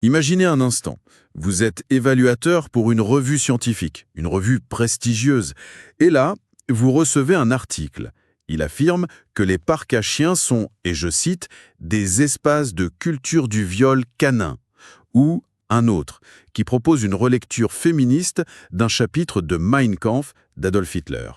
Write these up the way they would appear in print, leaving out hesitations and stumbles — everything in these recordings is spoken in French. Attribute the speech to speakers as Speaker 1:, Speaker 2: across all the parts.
Speaker 1: Imaginez un instant, vous êtes évaluateur pour une revue scientifique, une revue prestigieuse, et là, vous recevez un article. Il affirme que les parcs à chiens sont, et je cite, des espaces de culture du viol canin, ou un autre, qui propose une relecture féministe d'un chapitre de Mein Kampf d'Adolf Hitler.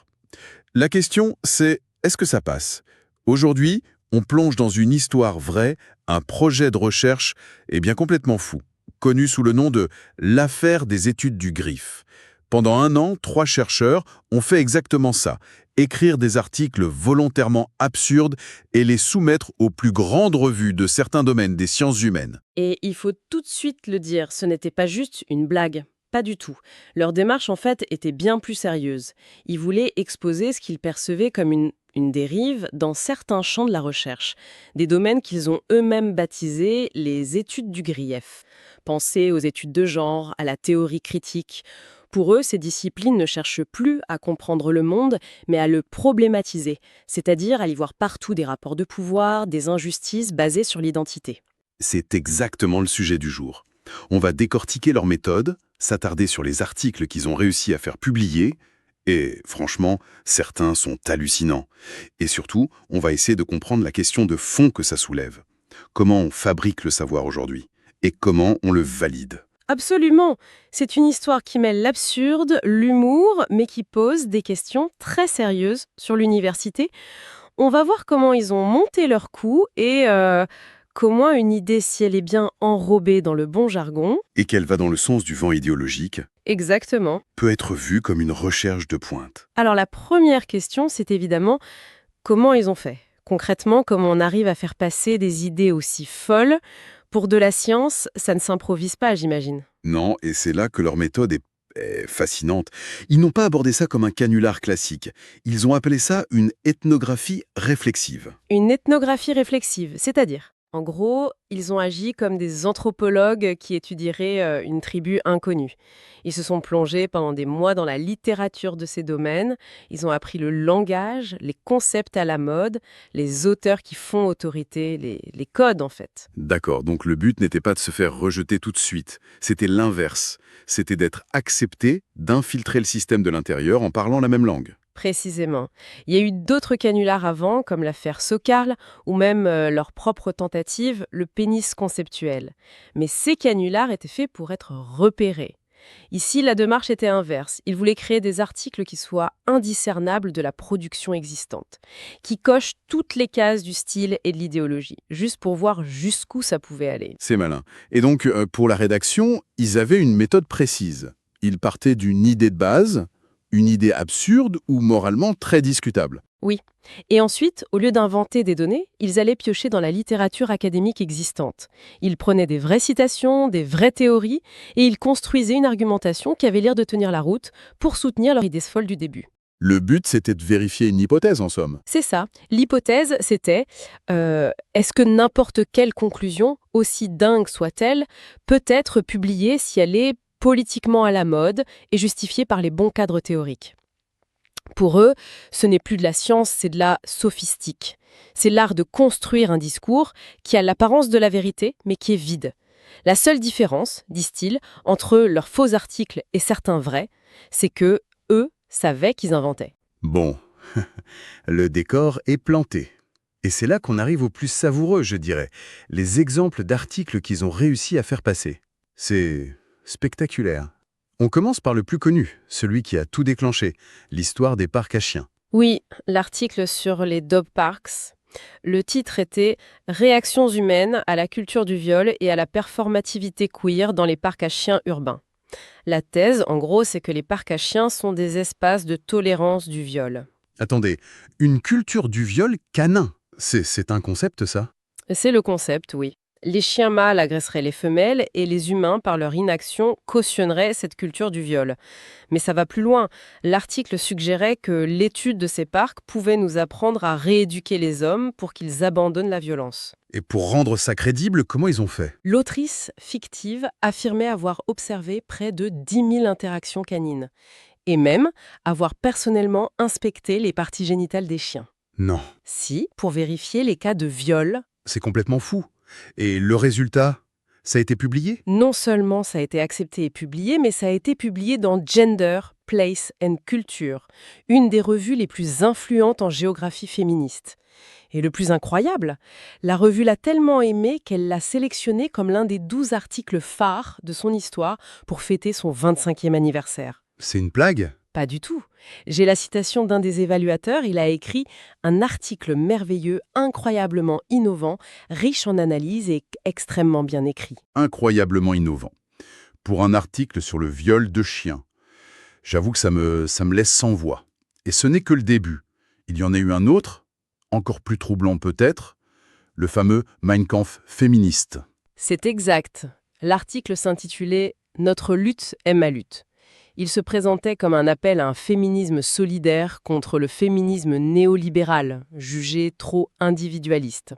Speaker 1: La question, c'est est-ce que ça passe? Aujourd'hui, on plonge dans une histoire vraie, un projet de recherche, bien complètement fou, connu sous le nom de l'affaire des études du Griffe. Pendant 1 an, 3 chercheurs ont fait exactement ça, écrire des articles volontairement absurdes et les soumettre aux plus grandes revues de certains domaines des sciences humaines.
Speaker 2: Et il faut tout de suite le dire, ce n'était pas juste une blague. Pas du tout. Leur démarche, en fait, était bien plus sérieuse. Ils voulaient exposer ce qu'ils percevaient comme une dérive dans certains champs de la recherche, des domaines qu'ils ont eux-mêmes baptisés les études du grief. Pensez aux études de genre, à la théorie critique. Pour eux, ces disciplines ne cherchent plus à comprendre le monde, mais à le problématiser, c'est-à-dire à y voir partout des rapports de pouvoir, des injustices basées sur l'identité.
Speaker 3: C'est exactement le sujet du jour. On va décortiquer leurs méthodes, s'attarder sur les articles qu'ils ont réussi à faire publier, et franchement, certains sont hallucinants. Et surtout, on va essayer de comprendre la question de fond que ça soulève. Comment on fabrique le savoir aujourd'hui? Et comment on le valide?
Speaker 2: Absolument. C'est une histoire qui mêle l'absurde, l'humour, mais qui pose des questions très sérieuses sur l'université. On va voir comment ils ont monté leur coup et comment une idée, si elle est bien enrobée dans le bon jargon,
Speaker 3: Et qu'elle va dans le sens du vent idéologique,
Speaker 2: exactement.
Speaker 3: peut être vue comme une recherche de pointe.
Speaker 2: Alors la première question, c'est évidemment comment ils ont fait. Concrètement, comment on arrive à faire passer des idées aussi folles. Pour de la science, ça ne s'improvise pas, j'imagine.
Speaker 3: Non, et c'est là que leur méthode est fascinante. Ils n'ont pas abordé ça comme un canular classique. Ils ont appelé ça une ethnographie réflexive.
Speaker 2: Une ethnographie réflexive, c'est-à-dire, en gros, ils ont agi comme des anthropologues qui étudieraient une tribu inconnue. Ils se sont plongés pendant des mois dans la littérature de ces domaines, ils ont appris le langage, les concepts à la mode, les auteurs qui font autorité, les codes en fait.
Speaker 3: D'accord, donc le but n'était pas de se faire rejeter tout de suite. C'était l'inverse. C'était d'être accepté, d'infiltrer le système de l'intérieur en parlant la même langue.
Speaker 2: Précisément. Il y a eu d'autres canulars avant, comme l'affaire Sokal, ou même leur propre tentative, le pénis conceptuel. Mais ces canulars étaient faits pour être repérés. Ici, la démarche était inverse. Ils voulaient créer des articles qui soient indiscernables de la production existante, qui cochent toutes les cases du style et de l'idéologie, juste pour voir jusqu'où ça pouvait aller.
Speaker 3: C'est malin. Et donc, pour la rédaction, ils avaient une méthode précise. Ils partaient d'une idée de base, une idée absurde ou moralement très discutable.
Speaker 2: Oui. Et ensuite, au lieu d'inventer des données, ils allaient piocher dans la littérature académique existante. Ils prenaient des vraies citations, des vraies théories, et ils construisaient une argumentation qui avait l'air de tenir la route pour soutenir leur idée folle du début.
Speaker 3: Le but, c'était de vérifier une hypothèse, en somme.
Speaker 2: C'est ça. L'hypothèse, c'était est-ce que n'importe quelle conclusion, aussi dingue soit-elle, peut être publiée si elle est politiquement à la mode et justifiée par les bons cadres théoriques. Pour eux, ce n'est plus de la science, c'est de la sophistique. C'est l'art de construire un discours qui a l'apparence de la vérité, mais qui est vide. La seule différence, disent-ils, entre leurs faux articles et certains vrais, c'est que eux savaient qu'ils inventaient.
Speaker 3: Bon, le décor est planté. Et c'est là qu'on arrive au plus savoureux, je dirais, les exemples d'articles qu'ils ont réussi à faire passer. C'est spectaculaire. On commence par le plus connu, celui qui a tout déclenché, l'histoire des parcs à chiens.
Speaker 2: Oui, l'article sur les dog parks. Le titre était Réactions humaines à la culture du viol et à la performativité queer dans les parcs à chiens urbains. La thèse, en gros, c'est que les parcs à chiens sont des espaces de tolérance du viol.
Speaker 3: Attendez, une culture du viol canin, c'est un concept ça?
Speaker 2: C'est le concept, oui. Les chiens mâles agresseraient les femelles et les humains, par leur inaction, cautionneraient cette culture du viol. Mais ça va plus loin. L'article suggérait que l'étude de ces parcs pouvait nous apprendre à rééduquer les hommes pour qu'ils abandonnent la violence.
Speaker 3: Et pour rendre ça crédible, comment ils ont fait?
Speaker 2: L'autrice fictive affirmait avoir observé près de 10 000 interactions canines et même avoir personnellement inspecté les parties génitales des chiens.
Speaker 3: Non,
Speaker 2: Si, pour vérifier les cas de viol.
Speaker 3: c'est complètement fou. Et le résultat? Ça a été publié?
Speaker 2: Non seulement ça a été accepté et publié, mais ça a été publié dans Gender, Place and Culture, une des revues les plus influentes en géographie féministe. Et le plus incroyable, la revue l'a tellement aimé qu'elle l'a sélectionné comme l'un des 12 articles phares de son histoire pour fêter son 25e anniversaire.
Speaker 3: C'est une blague?
Speaker 2: Pas du tout. J'ai la citation d'un des évaluateurs, il a écrit « Un article merveilleux, incroyablement innovant, riche en analyse et extrêmement bien écrit ».
Speaker 3: Incroyablement innovant. Pour un article sur le viol de chiens. J'avoue que ça me laisse sans voix. Et ce n'est que le début. Il y en a eu un autre, encore plus troublant peut-être, le fameux Mein Kampf féministe.
Speaker 2: C'est exact. L'article s'intitulait « Notre lutte est ma lutte ». Il se présentait comme un appel à un féminisme solidaire contre le féminisme néolibéral, jugé trop individualiste.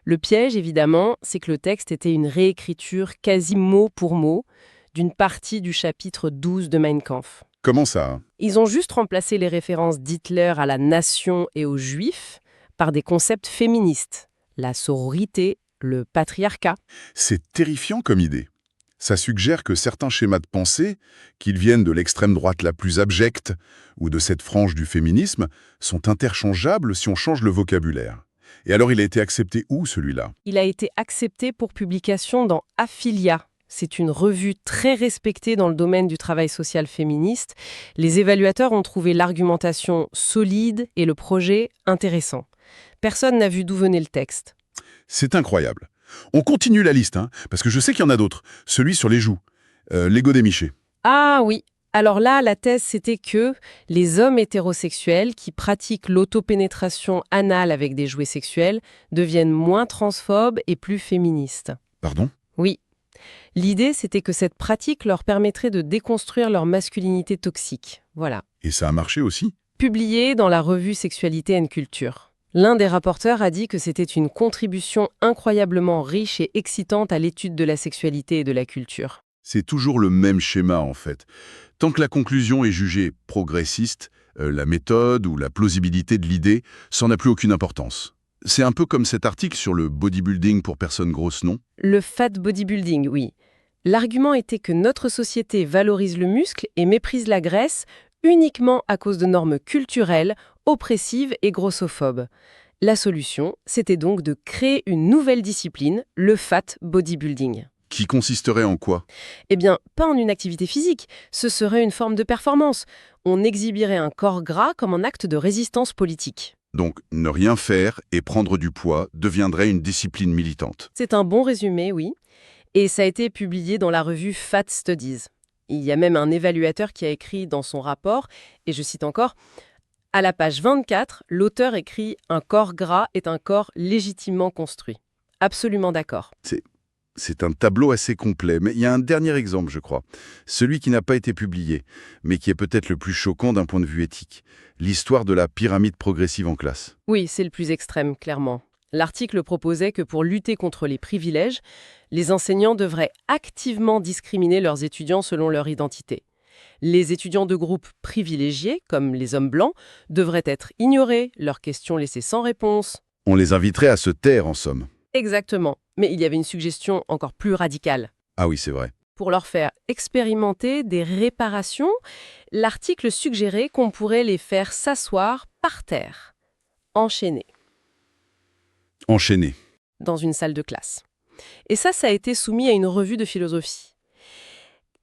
Speaker 2: Le piège, évidemment, c'est que le texte était une réécriture quasi mot pour mot d'une partie du chapitre 12 de Mein Kampf.
Speaker 3: Comment ça?
Speaker 2: Ils ont juste remplacé les références d'Hitler à la nation et aux juifs par des concepts féministes, la sororité, le patriarcat.
Speaker 3: C'est terrifiant comme idée. Ça suggère que certains schémas de pensée, qu'ils viennent de l'extrême droite la plus abjecte ou de cette frange du féminisme, sont interchangeables si on change le vocabulaire. Et alors il a été accepté où, celui-là?
Speaker 2: Il a été accepté pour publication dans Affiliat. C'est une revue très respectée dans le domaine du travail social féministe. Les évaluateurs ont trouvé l'argumentation solide et le projet intéressant. Personne n'a vu d'où venait le texte.
Speaker 3: C'est incroyable. On continue la liste, parce que je sais qu'il y en a d'autres. Celui sur les joues, l'ego d'émiché.
Speaker 2: Ah oui. Alors là, la thèse, c'était que les hommes hétérosexuels qui pratiquent l'autopénétration anale avec des jouets sexuels deviennent moins transphobes et plus féministes.
Speaker 3: Pardon?
Speaker 2: Oui. L'idée, c'était que cette pratique leur permettrait de déconstruire leur masculinité toxique. Voilà.
Speaker 3: Et ça a marché aussi?
Speaker 2: Publié dans la revue Sexualité and Culture. L'un des rapporteurs a dit que c'était une contribution incroyablement riche et excitante à l'étude de la sexualité et de la culture.
Speaker 3: C'est toujours le même schéma, en fait. Tant que la conclusion est jugée progressiste, la méthode ou la plausibilité de l'idée, ça n'a plus aucune importance. C'est un peu comme cet article sur le bodybuilding pour personnes grosses, non?
Speaker 2: Le fat bodybuilding, oui. L'argument était que notre société valorise le muscle et méprise la graisse uniquement à cause de normes culturelles, oppressives et grossophobes. La solution, c'était donc de créer une nouvelle discipline, le fat bodybuilding.
Speaker 3: Qui consisterait en quoi?
Speaker 2: Eh bien, pas en une activité physique, ce serait une forme de performance. On exhiberait un corps gras comme un acte de résistance politique.
Speaker 3: Donc, ne rien faire et prendre du poids deviendrait une discipline militante.
Speaker 2: C'est un bon résumé, oui. Et ça a été publié dans la revue Fat Studies. Il y a même un évaluateur qui a écrit dans son rapport, et je cite encore, « À la page 24, l'auteur écrit « Un corps gras est un corps légitimement construit ». Absolument d'accord.
Speaker 3: C'est un tableau assez complet, mais il y a un dernier exemple, je crois. Celui qui n'a pas été publié, mais qui est peut-être le plus choquant d'un point de vue éthique. L'histoire de la pyramide progressive en classe.
Speaker 2: Oui, c'est le plus extrême, clairement. L'article proposait que pour lutter contre les privilèges, les enseignants devraient activement discriminer leurs étudiants selon leur identité. Les étudiants de groupes privilégiés, comme les hommes blancs, devraient être ignorés, leurs questions laissées sans réponse.
Speaker 3: On les inviterait à se taire, en somme.
Speaker 2: Exactement. Mais il y avait une suggestion encore plus radicale.
Speaker 3: Ah oui, c'est vrai.
Speaker 2: Pour leur faire expérimenter des réparations, l'article suggérait qu'on pourrait les faire s'asseoir par terre, enchaînés, dans une salle de classe. Et ça a été soumis à une revue de philosophie.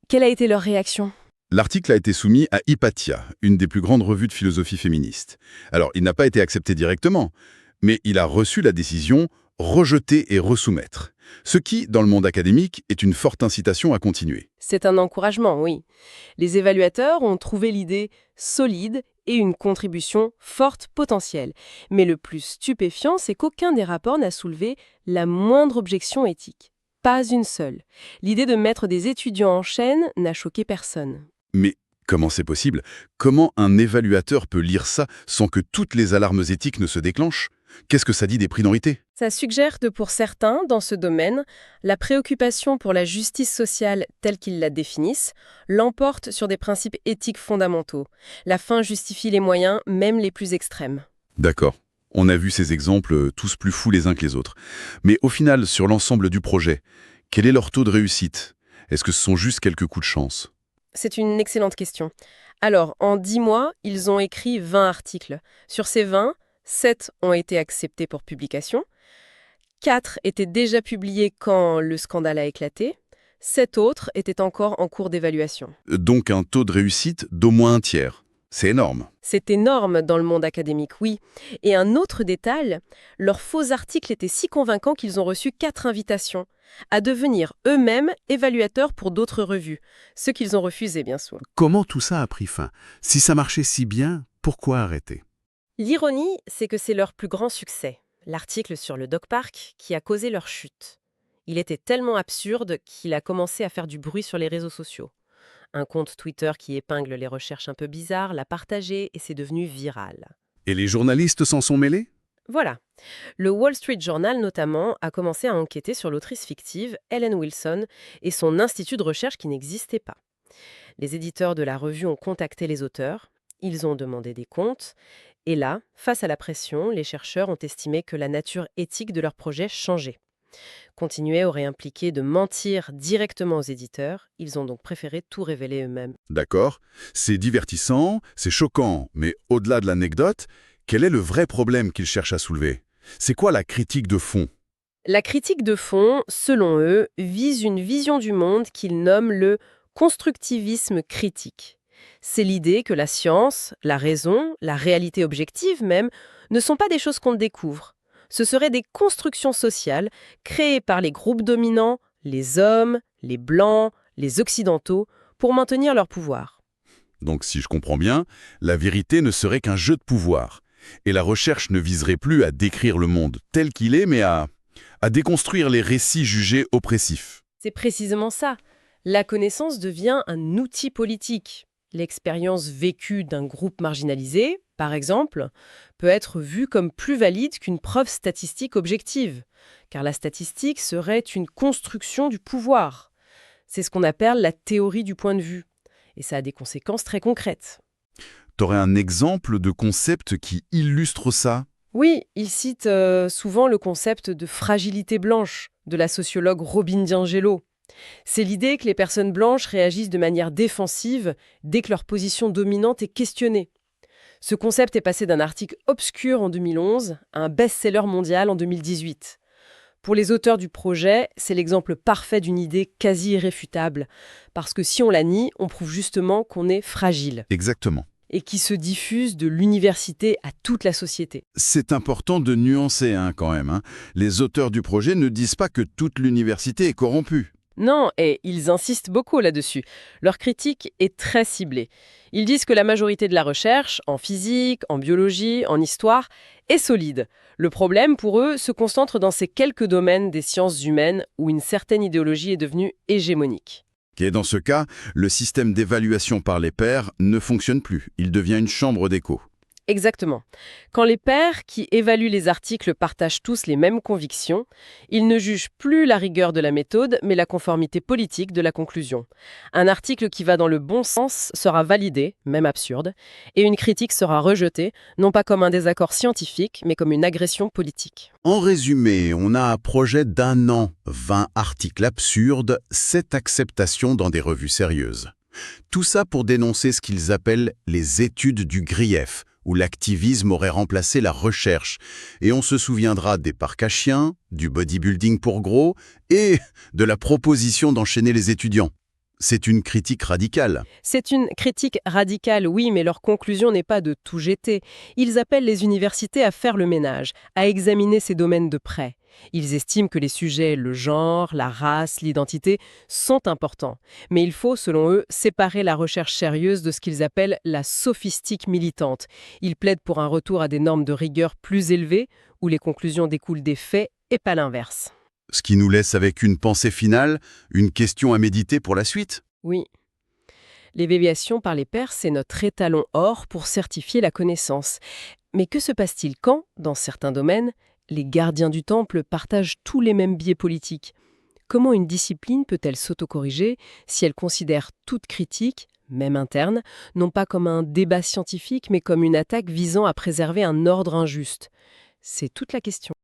Speaker 2: Quelle a été leur réaction ?
Speaker 3: L'article a été soumis à Hypatia, une des plus grandes revues de philosophie féministe. Alors, il n'a pas été accepté directement, mais il a reçu la décision « rejeter et resoumettre », ce qui, dans le monde académique, est une forte incitation à continuer.
Speaker 2: C'est un encouragement, oui. Les évaluateurs ont trouvé l'idée solide et une contribution forte potentielle. Mais le plus stupéfiant, c'est qu'aucun des rapports n'a soulevé la moindre objection éthique. Pas une seule. L'idée de mettre des étudiants en chaîne n'a choqué personne.
Speaker 3: Mais comment c'est possible? Comment un évaluateur peut lire ça sans que toutes les alarmes éthiques ne se déclenchent? Qu'est-ce que ça dit des priorités?
Speaker 2: Ça suggère que pour certains, dans ce domaine, la préoccupation pour la justice sociale telle qu'ils la définissent l'emporte sur des principes éthiques fondamentaux. La fin justifie les moyens, même les plus extrêmes.
Speaker 3: D'accord. On a vu ces exemples tous plus fous les uns que les autres. Mais au final, sur l'ensemble du projet, Quel est leur taux de réussite? Est-ce que ce sont juste quelques coups de chance?
Speaker 2: C'est une excellente question. Alors, en 10 mois, ils ont écrit 20 articles. Sur ces 20, 7 ont été acceptés pour publication. 4 étaient déjà publiés quand le scandale a éclaté. 7 autres étaient encore en cours d'évaluation.
Speaker 3: Donc un taux de réussite d'au moins un tiers. C'est énorme.
Speaker 2: C'est énorme dans le monde académique, oui. Et un autre détail, leurs faux articles étaient si convaincants qu'ils ont reçu 4 invitations à devenir eux-mêmes évaluateurs pour d'autres revues, ce qu'ils ont refusé bien sûr.
Speaker 4: Comment tout ça a pris fin? Si ça marchait si bien, pourquoi arrêter?
Speaker 2: L'ironie, c'est que c'est leur plus grand succès, l'article sur le Dog Park, qui a causé leur chute. Il était tellement absurde qu'il a commencé à faire du bruit sur les réseaux sociaux. Un compte Twitter qui épingle les recherches un peu bizarres l'a partagé et c'est devenu viral.
Speaker 3: Et les journalistes s'en sont mêlés?
Speaker 2: Voilà. Le Wall Street Journal, notamment, a commencé à enquêter sur l'autrice fictive, Ellen Wilson, et son institut de recherche qui n'existait pas. Les éditeurs de la revue ont contacté les auteurs, ils ont demandé des comptes, et là, face à la pression, les chercheurs ont estimé que la nature éthique de leur projet changeait. Continuer aurait impliqué de mentir directement aux éditeurs, ils ont donc préféré tout révéler eux-mêmes.
Speaker 3: D'accord, c'est divertissant, c'est choquant, mais au-delà de l'anecdote, quel est le vrai problème qu'ils cherchent à soulever? C'est quoi la critique de fond?
Speaker 2: La critique de fond, selon eux, vise une vision du monde qu'ils nomment le constructivisme critique. C'est l'idée que la science, la raison, la réalité objective même, ne sont pas des choses qu'on découvre. Ce seraient des constructions sociales créées par les groupes dominants, les hommes, les blancs, les occidentaux, pour maintenir leur pouvoir.
Speaker 3: Donc si je comprends bien, la vérité ne serait qu'un jeu de pouvoir. Et la recherche ne viserait plus à décrire le monde tel qu'il est, mais à déconstruire les récits jugés oppressifs.
Speaker 2: C'est précisément ça. La connaissance devient un outil politique. L'expérience vécue d'un groupe marginalisé, par exemple, peut être vue comme plus valide qu'une preuve statistique objective, car la statistique serait une construction du pouvoir. C'est ce qu'on appelle la théorie du point de vue, et ça a des conséquences très concrètes.
Speaker 3: T'aurais un exemple de concept qui illustre ça?
Speaker 2: Oui, il cite souvent le concept de fragilité blanche de la sociologue Robin DiAngelo. C'est l'idée que les personnes blanches réagissent de manière défensive dès que leur position dominante est questionnée. Ce concept est passé d'un article obscur en 2011 à un best-seller mondial en 2018. Pour les auteurs du projet, c'est l'exemple parfait d'une idée quasi irréfutable, parce que si on la nie, on prouve justement qu'on est fragile.
Speaker 3: Exactement.
Speaker 2: Et qui se diffuse de l'université à toute la société.
Speaker 3: C'est important de nuancer quand même. Les auteurs du projet ne disent pas que toute l'université est corrompue.
Speaker 2: Non, et ils insistent beaucoup là-dessus. Leur critique est très ciblée. Ils disent que la majorité de la recherche, en physique, en biologie, en histoire, est solide. Le problème, pour eux, se concentre dans ces quelques domaines des sciences humaines où une certaine idéologie est devenue hégémonique.
Speaker 3: Et dans ce cas, le système d'évaluation par les pairs ne fonctionne plus. Il devient une chambre d'écho.
Speaker 2: Exactement. Quand les pairs qui évaluent les articles partagent tous les mêmes convictions, ils ne jugent plus la rigueur de la méthode, mais la conformité politique de la conclusion. Un article qui va dans le bon sens sera validé, même absurde, et une critique sera rejetée, non pas comme un désaccord scientifique, mais comme une agression politique.
Speaker 1: En résumé, on a un projet d'1 an, 20 articles absurdes, 7 acceptations dans des revues sérieuses. Tout ça pour dénoncer ce qu'ils appellent les études du grief, où l'activisme aurait remplacé la recherche. Et on se souviendra des parcs à chiens, du bodybuilding pour gros et de la proposition d'enchaîner les étudiants. C'est une critique radicale.
Speaker 2: C'est une critique radicale, oui, mais leur conclusion n'est pas de tout jeter. Ils appellent les universités à faire le ménage, à examiner ces domaines de près. Ils estiment que les sujets, le genre, la race, l'identité, sont importants. Mais il faut, selon eux, séparer la recherche sérieuse de ce qu'ils appellent la sophistique militante. Ils plaident pour un retour à des normes de rigueur plus élevées, où les conclusions découlent des faits et pas l'inverse.
Speaker 3: Ce qui nous laisse avec une pensée finale, une question à méditer pour la suite.
Speaker 2: Oui. L'évaluation par les pairs, c'est notre étalon or pour certifier la connaissance. Mais que se passe-t-il quand, dans certains domaines, les gardiens du temple partagent tous les mêmes biais politiques? Comment une discipline peut-elle s'autocorriger si elle considère toute critique, même interne, non pas comme un débat scientifique, mais comme une attaque visant à préserver un ordre injuste? C'est toute la question.